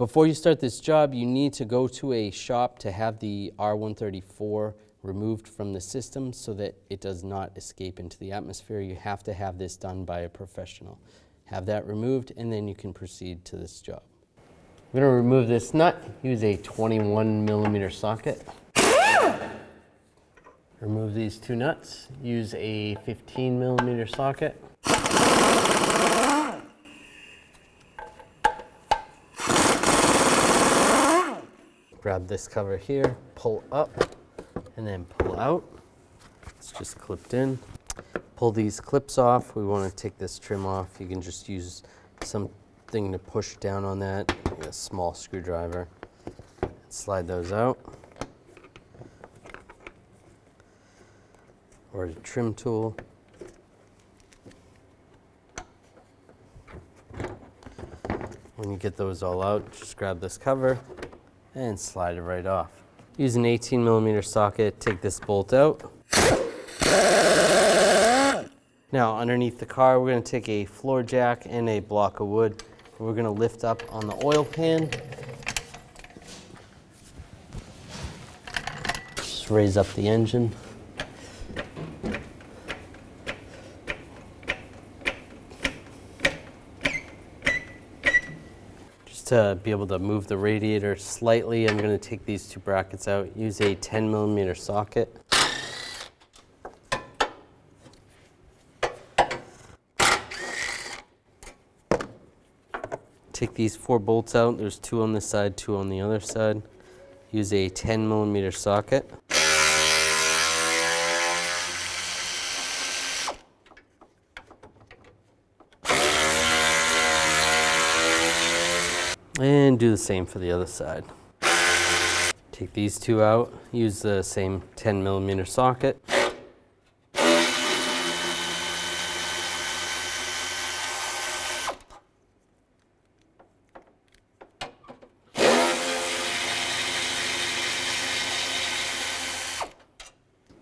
Before you start this job, you need to go to a shop to have the R134 removed from the system so that it does not escape into the atmosphere. You have to have this done by a professional. Have that removed, and then you can proceed to this job. I'm going to remove this nut. Use a 21mm socket. Remove these two nuts. Use a 15mm socket. Grab this cover here, pull up, and then pull out. It's just clipped in. Pull these clips off. We want to take this trim off. You can just use something to push down on that, a small screwdriver. Slide those out. Or a trim tool. When you get those all out, just grab this cover and slide it right off. Use an 18mm socket, take this bolt out. Now underneath the car, we're going to take a floor jack and a block of wood. We're going to lift up on the oil pan. Just raise up the engine. To be able to move the radiator slightly, I'm going to take these two brackets out. Use a 10mm socket. Take these 4 bolts out. There's 2 on this side, 2 on the other side. Use a 10mm socket. And do the same for the other side. Take these 2 out, use the same 10mm socket.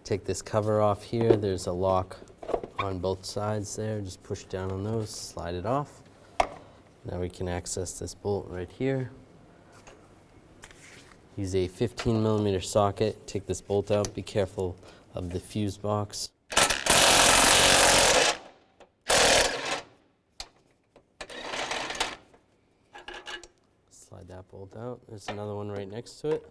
Take this cover off here, there's a lock on both sides there, just push down on those, slide it off. Now we can access this bolt right here. Use a 15mm socket, take this bolt out, be careful of the fuse box. Slide that bolt out, there's another one right next to it.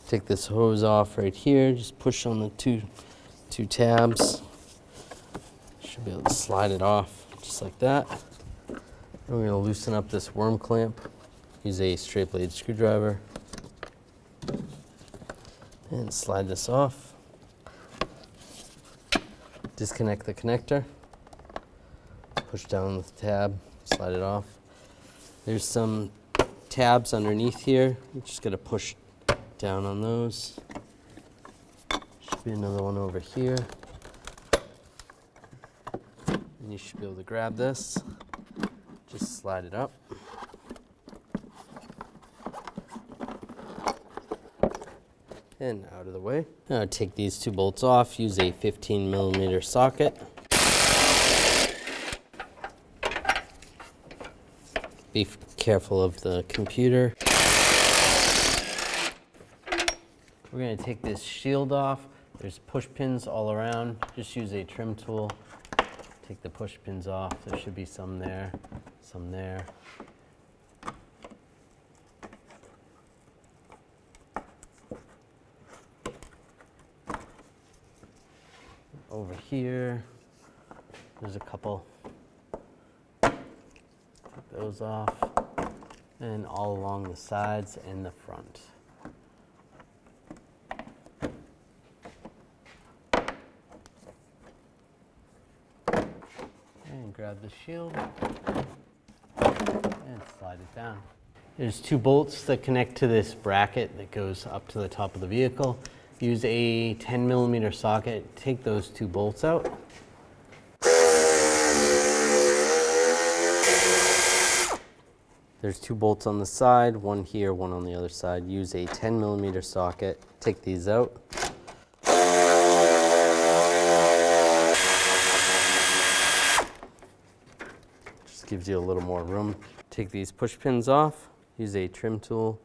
Take this hose off right here, just push on the two tabs. Should be able to slide it off just like that. And we're going to loosen up this worm clamp. Use a straight blade screwdriver and slide this off. Disconnect the connector. Push down with the tab, slide it off. There's some tabs underneath here. You're just going to push down on those. Be another one over here. And you should be able to grab this. Just slide it up. And out of the way. Now take these 2 bolts off, use a 15mm socket. Be careful of the computer. We're going to take this shield off. There's push pins all around. Just use a trim tool. Take the push pins off. There should be some there, some there. Over here, there's a couple. Take those off. And all along the sides and the front. Grab the shield and slide it down. There's 2 bolts that connect to this bracket that goes up to the top of the vehicle. Use a 10mm socket, take those 2 bolts out. There's 2 bolts on the side, one here, one on the other side. Use a 10mm socket, take these out. gives you a little more room. Take these push pins off, use a trim tool.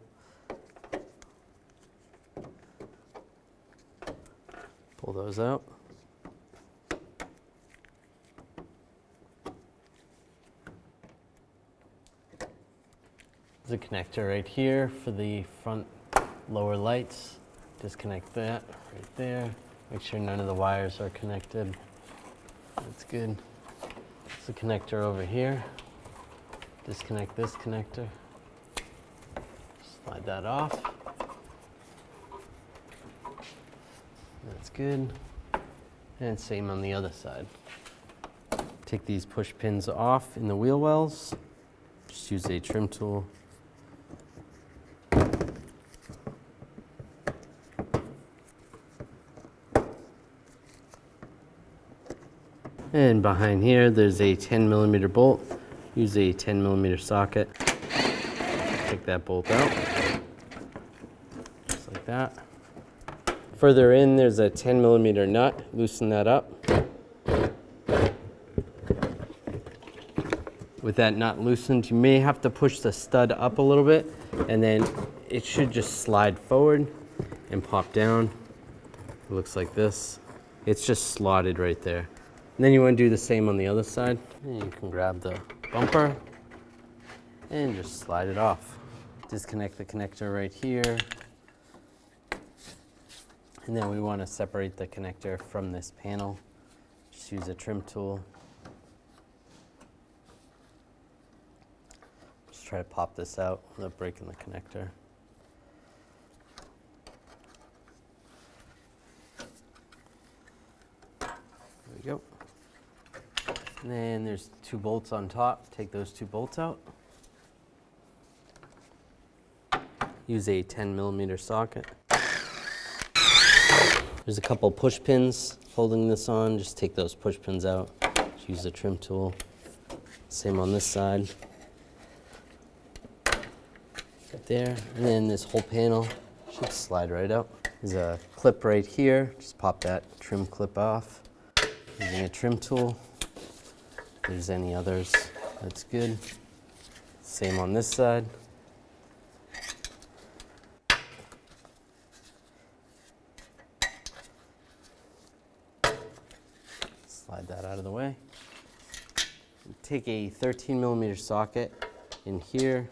Pull those out. There's a connector right here for the front lower lights. Disconnect that right there. Make sure none of the wires are connected. That's good. There's a connector over here. Disconnect this connector. Slide that off. That's good. And same on the other side. Take these push pins off in the wheel wells. Just use a trim tool. And behind here, there's a 10mm bolt. Use a 10mm socket. Take that bolt out, just like that. Further in, there's a 10mm nut. Loosen that up. With that nut loosened, you may have to push the stud up a little bit, and then it should just slide forward and pop down. It looks like this. It's just slotted right there. And then you want to do the same on the other side. And you can grab the bumper and just slide it off. Disconnect the connector right here. And then we want to separate the connector from this panel. Just use a trim tool. Just try to pop this out without breaking the connector. There we go. And then there's 2 bolts on top. Take those 2 bolts out. Use a 10mm socket. There's a couple push pins holding this on. Just take those push pins out. Just use the trim tool. Same on this side. Right there. And then this whole panel should slide right out. There's a clip right here. Just pop that trim clip off. Using a trim tool. If there's any others, that's good. Same on this side. Slide that out of the way. Take a 13mm socket in here.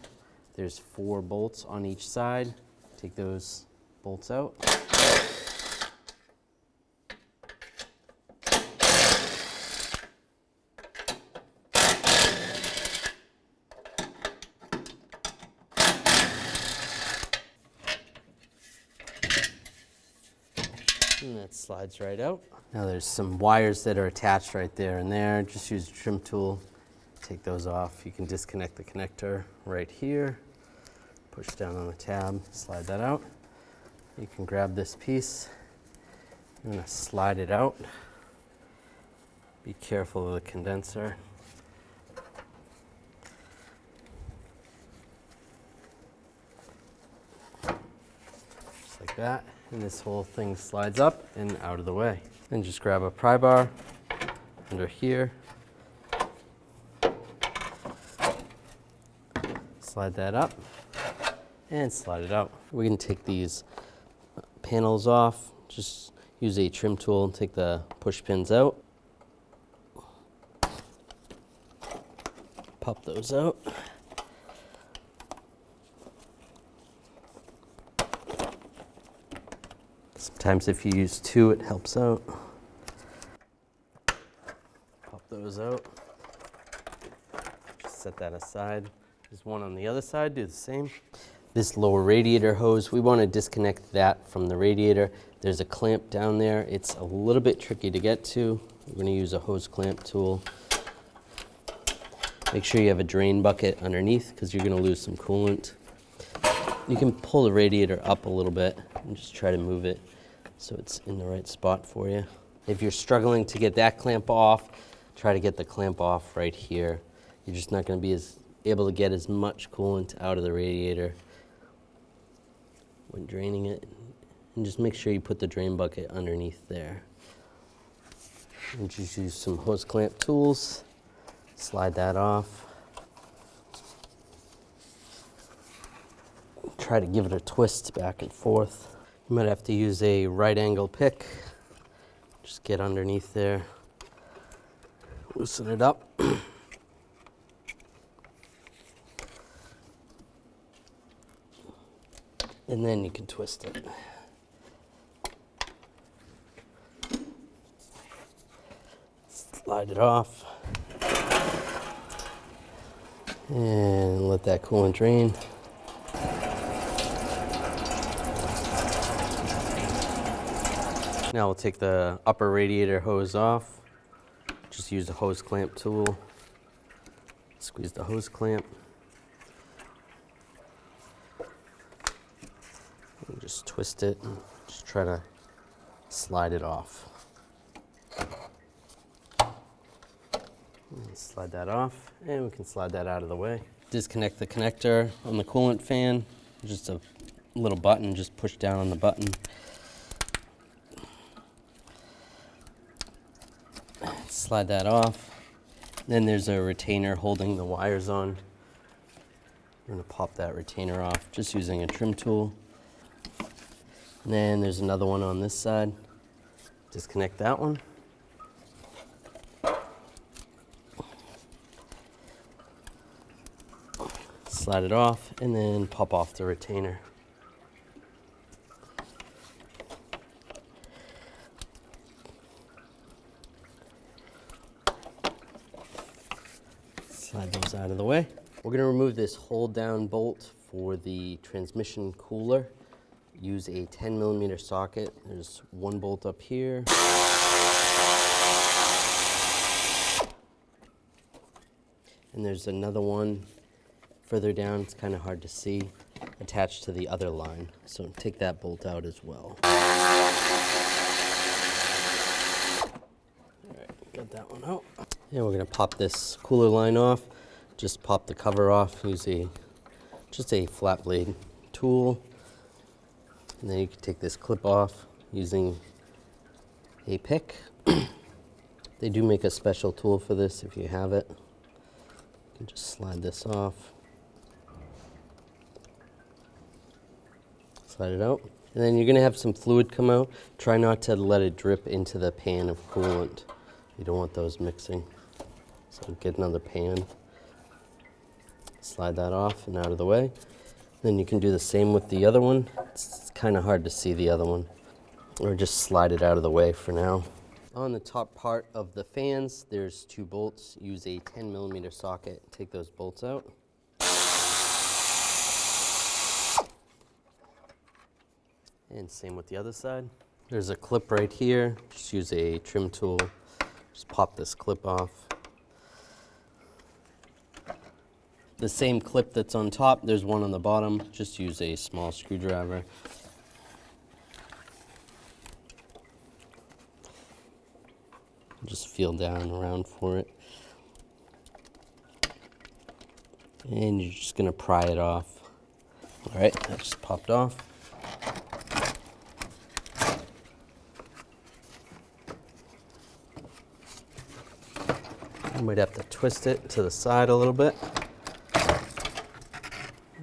There's 4 bolts on each side. Take those bolts out. And that slides right out. Now there's some wires that are attached right there and there. Just use a trim tool, take those off. You can disconnect the connector right here. Push down on the tab, slide that out. You can grab this piece. I'm gonna slide it out. Be careful of the condenser. Just like that. And this whole thing slides up and out of the way. Then just grab a pry bar under here. Slide that up and slide it out. We can take these panels off. Just use a trim tool and take the push pins out. Pop those out. Sometimes if you use 2, it helps out. Pop those out. Just set that aside. There's one on the other side, do the same. This lower radiator hose, we want to disconnect that from the radiator. There's a clamp down there. It's a little bit tricky to get to. We're going to use a hose clamp tool. Make sure you have a drain bucket underneath because you're going to lose some coolant. You can pull the radiator up a little bit and just try to move it so it's in the right spot for you. If you're struggling to get that clamp off, try to get the clamp off right here. You're just not going to be able to get as much coolant out of the radiator when draining it. And just make sure you put the drain bucket underneath there. And just use some hose clamp tools. Slide that off. try to give it a twist back and forth. You might have to use a right angle pick. Just get underneath there, loosen it up. And then you can twist it. Slide it off. And let that coolant drain. Now we'll take the upper radiator hose off. Just use the hose clamp tool. Squeeze the hose clamp. And just twist it and just try to slide it off. And slide that off, and we can slide that out of the way. Disconnect the connector on the coolant fan. Just a little button, just push down on the button. Slide that off. Then there's a retainer holding the wires on. We're gonna pop that retainer off just using a trim tool. And then there's another one on this side. Disconnect that one. Slide it off and then pop off the retainer. Slide those out of the way. We're going to remove this hold down bolt for the transmission cooler. Use a 10mm socket. There's one bolt up here. And there's another one further down, it's kind of hard to see, attached to the other line. So take that bolt out as well. All right, got that one out. And we're gonna pop this cooler line off. Just pop the cover off, use just a flat blade tool. And then you can take this clip off using a pick. They do make a special tool for this if you have it. You can just slide this off. Slide it out. And then you're gonna have some fluid come out. Try not to let it drip into the pan of coolant. You don't want those mixing. So get another pan. Slide that off and out of the way. Then you can do the same with the other one. It's kind of hard to see the other one. Or just slide it out of the way for now. On the top part of the fans, there's two bolts. Use a 10mm socket. Take those bolts out. And same with the other side. There's a clip right here. Just use a trim tool. Just pop this clip off. The same clip that's on top, there's one on the bottom. Just use a small screwdriver. Just feel down around for it. And you're just gonna pry it off. All right, that just popped off. You might have to twist it to the side a little bit.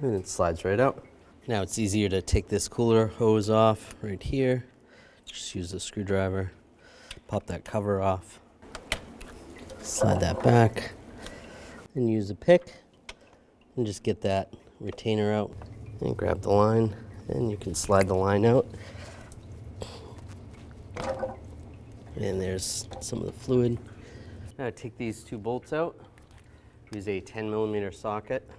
And it slides right out. Now it's easier to take this cooler hose off right here. Just use a screwdriver. Pop that cover off. Slide that back. And use a pick. And just get that retainer out. And grab the line. And you can slide the line out. And there's some of the fluid. Now take these two bolts out. Use a 10mm socket.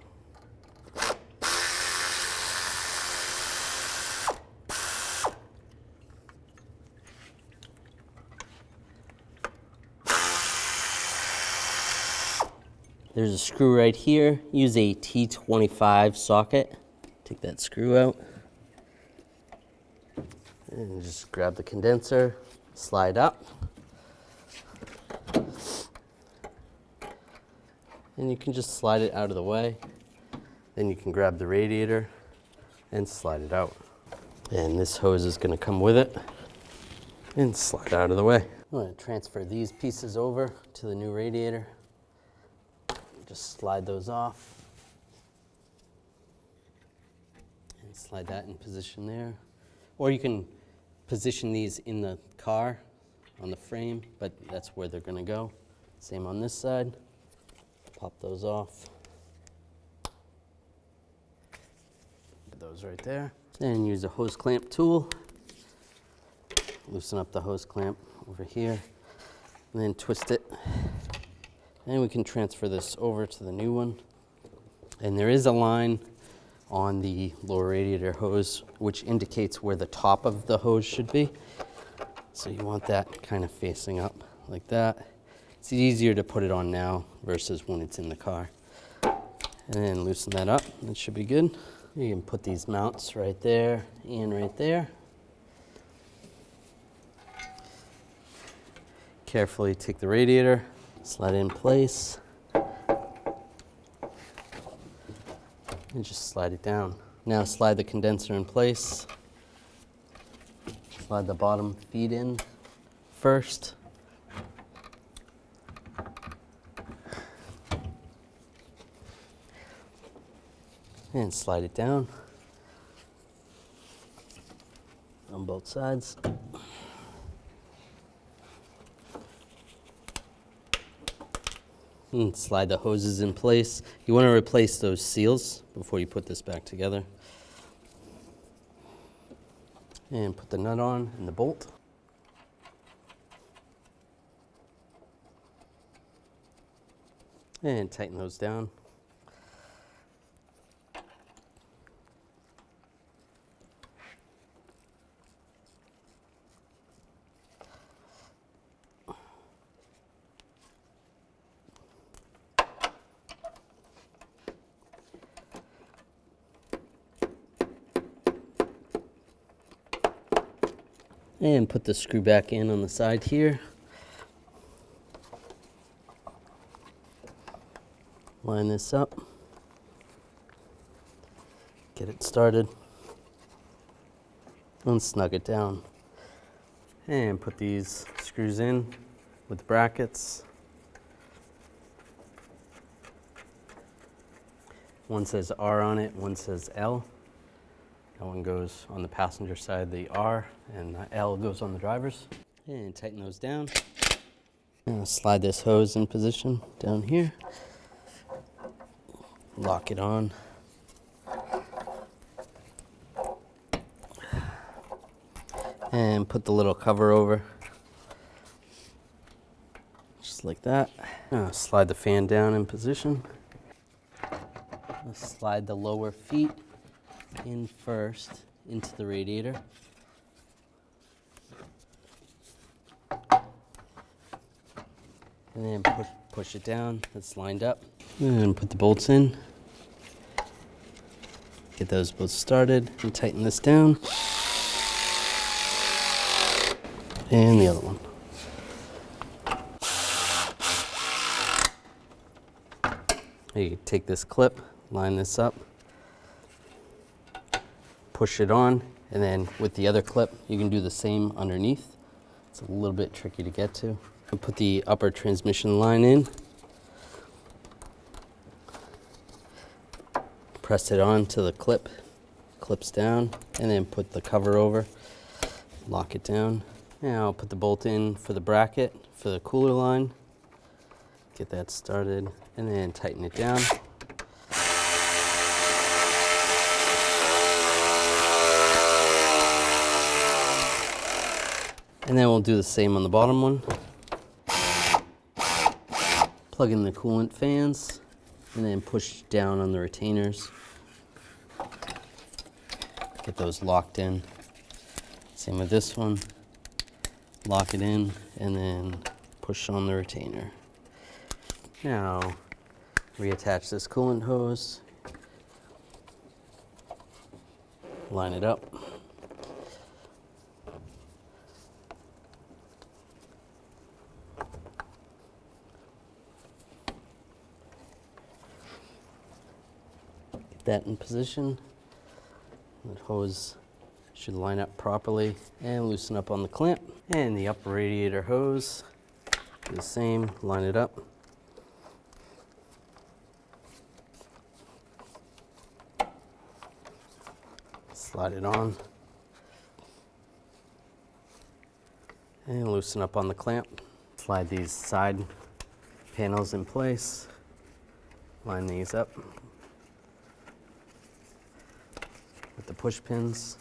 There's a screw right here. Use a T25 socket. Take that screw out. And just grab the condenser, slide up. And you can just slide it out of the way. Then you can grab the radiator and slide it out. And this hose is going to come with it and slide out of the way. I'm going to transfer these pieces over to the new radiator. Just slide those off and Slide that in position there. Or you can position these in the car on the frame, but that's where they're going to go. Same on this side. Pop those off. Put those right there. Then use a hose clamp tool. Loosen up the hose clamp over here, and then twist it. And we can transfer this over to the new one. And there is a line on the lower radiator hose which indicates where the top of the hose should be. So you want that kind of facing up like that. It's easier to put it on now versus when it's in the car. And then loosen that up, that should be good. You can put these mounts right there and right there. Carefully take the radiator, slide it in place, and just slide it down. Now slide the condenser in place. Slide the bottom feed in first. And slide it down on both sides. And slide the hoses in place. You want to replace those seals before you put this back together. And put the nut on and the bolt. And tighten those down. And put the screw back in on the side here. Line this up. Get it started. And snug it down. And put these screws in with brackets. One says R on it, one says L. That one goes on the passenger side, the R, and the L goes on the driver's. And tighten those down. And slide this hose in position down here. Lock it on. And put the little cover over. Just like that. Now slide the fan down in position. Slide the lower feet in first into the radiator. And then push it down. It's lined up. And put the bolts in. Get those both started and tighten this down. And the other one. You take this clip, line this up, push it on, and then with the other clip, you can do the same underneath. It's a little bit tricky to get to. And put the upper transmission line in. Press it on to the clip, clips down, and then put the cover over, lock it down. Now I'll put the bolt in for the bracket for the cooler line. Get that started, and then tighten it down. And then we'll do the same on the bottom one. Plug in the coolant fans, and then push down on the retainers. Get those locked in. Same with this one. Lock it in, and then push on the retainer. Now, reattach this coolant hose. Line it up. Get that in position. That hose should line up properly and loosen up on the clamp. And the upper radiator hose, do the same, line it up. slide it on. And loosen up on the clamp. Slide these side panels in place. Line these up with the push pins.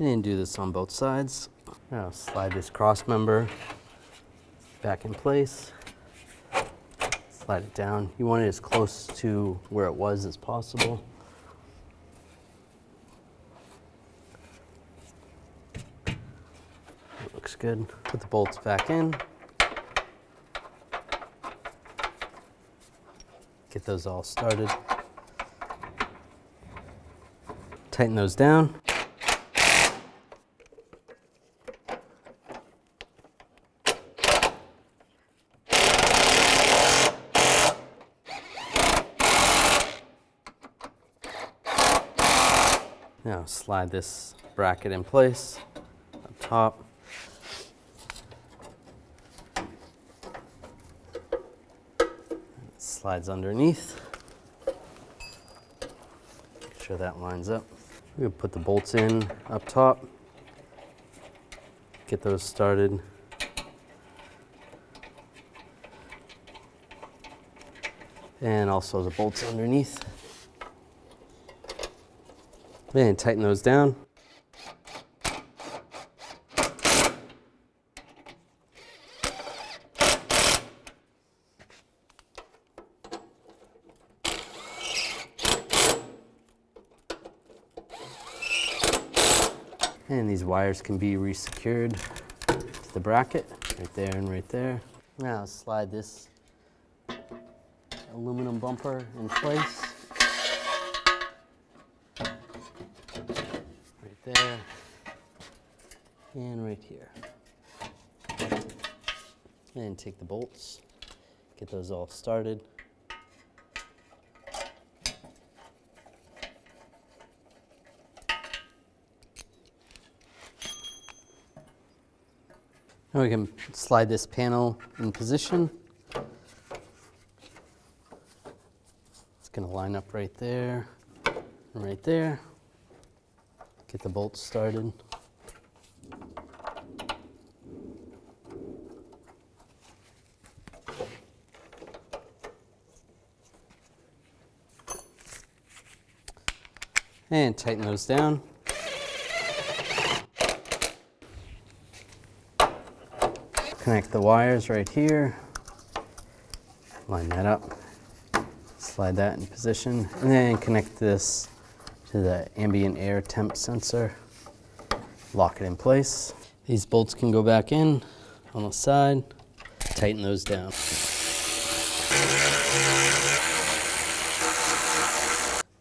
And do this on both sides. Now slide this cross member back in place. Slide it down. You want it as close to where it was as possible. That looks good. Put the bolts back in. Get those all started. Tighten those down. Now slide this bracket in place up top. It slides underneath. Make sure that lines up. We're going to put the bolts in up top. Get those started. And also the bolts underneath. And tighten those down. And these wires can be resecured to the bracket right there and right there. Now slide this aluminum bumper in place. There and right here. And take the bolts, get those all started. Now we can slide this panel in position. It's going to line up right there and right there. Get the bolts started. And tighten those down. Connect the wires right here. Line that up. Slide that in position. And then connect this to the ambient air temp sensor. Lock it in place. These bolts can go back in on the side. Tighten those down.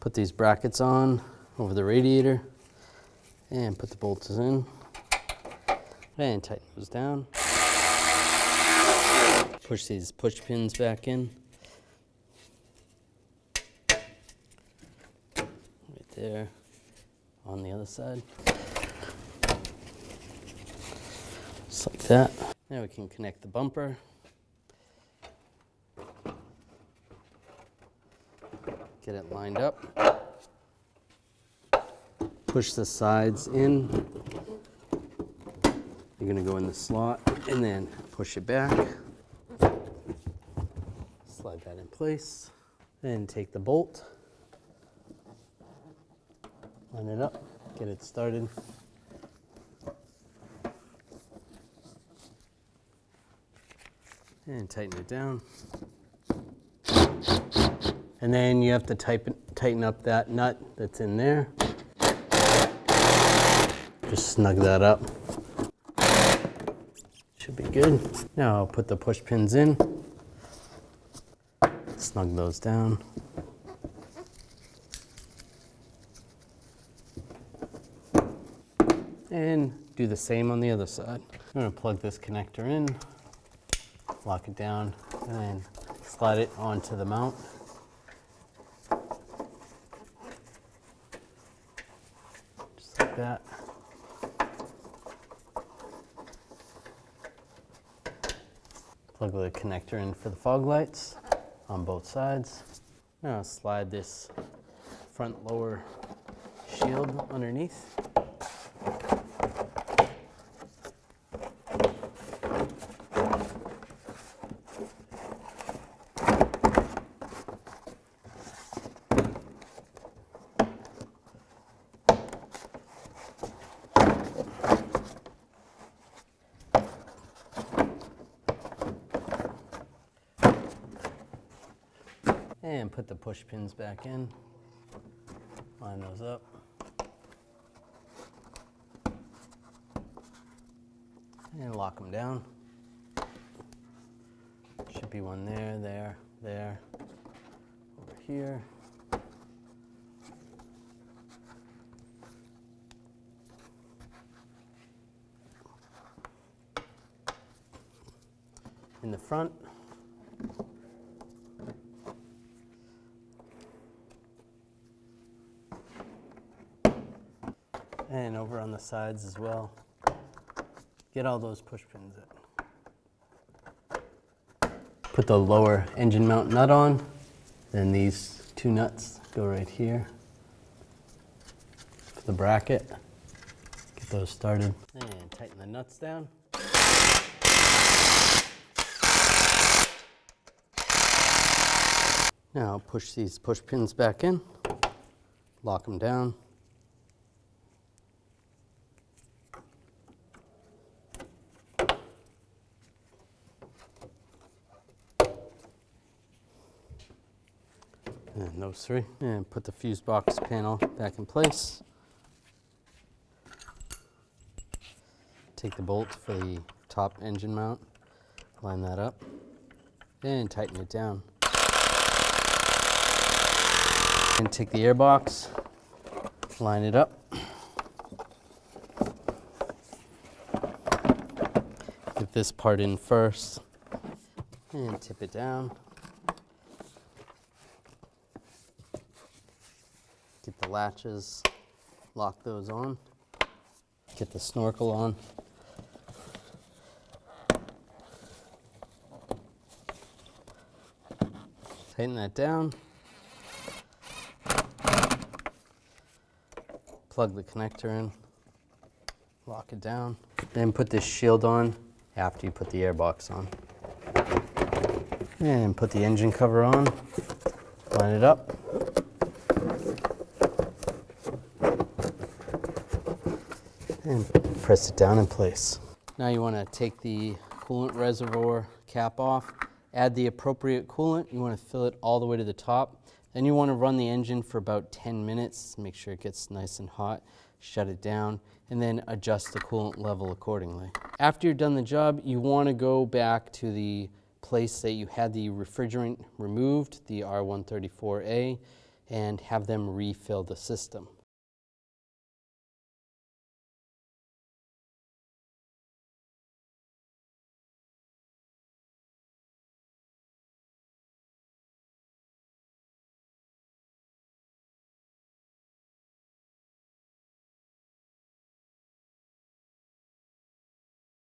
Put these brackets on over the radiator and put the bolts in. And tighten those down. Push these push pins back in. There on the other side. Just like that. Now we can connect the bumper. Get it lined up. Push the sides in. You're going to go in the slot and then push it back. Slide that in place. Then take the bolt. Line it up, get it started. And tighten it down. And then you have to tighten up that nut that's in there. Just snug that up. Should be good. Now I'll put the push pins in. Snug those down. And do the same on the other side. I'm going to plug this connector in, lock it down, and then slide it onto the mount. Just like that. Plug the connector in for the fog lights on both sides. Now slide this front lower shield underneath. And put the push pins back in, line those up. And lock them down. Should be one there, over here. In the front. And over on the sides as well. Get all those push pins in. Put the lower engine mount nut on. Then these two nuts go right here for the bracket. Get those started. And tighten the nuts down. Now push these push pins back in. Lock them down. And those three. And put the fuse box panel back in place. Take the bolt for the top engine mount, line that up, and tighten it down. And take the airbox, line it up. Get this part in first, and tip it down. Get the latches, lock those on. Get the snorkel on. Tighten that down. Plug the connector in. Lock it down. Then put this shield on after you put the airbox on. And put the engine cover on. Line it up. And press it down in place. Now you want to take the coolant reservoir cap off, add the appropriate coolant. You want to fill it all the way to the top. Then you want to run the engine for about 10 minutes, make sure it gets nice and hot, shut it down, and then adjust the coolant level accordingly. After you're done the job, you want to go back to the place that you had the refrigerant removed, the R134A, and have them refill the system.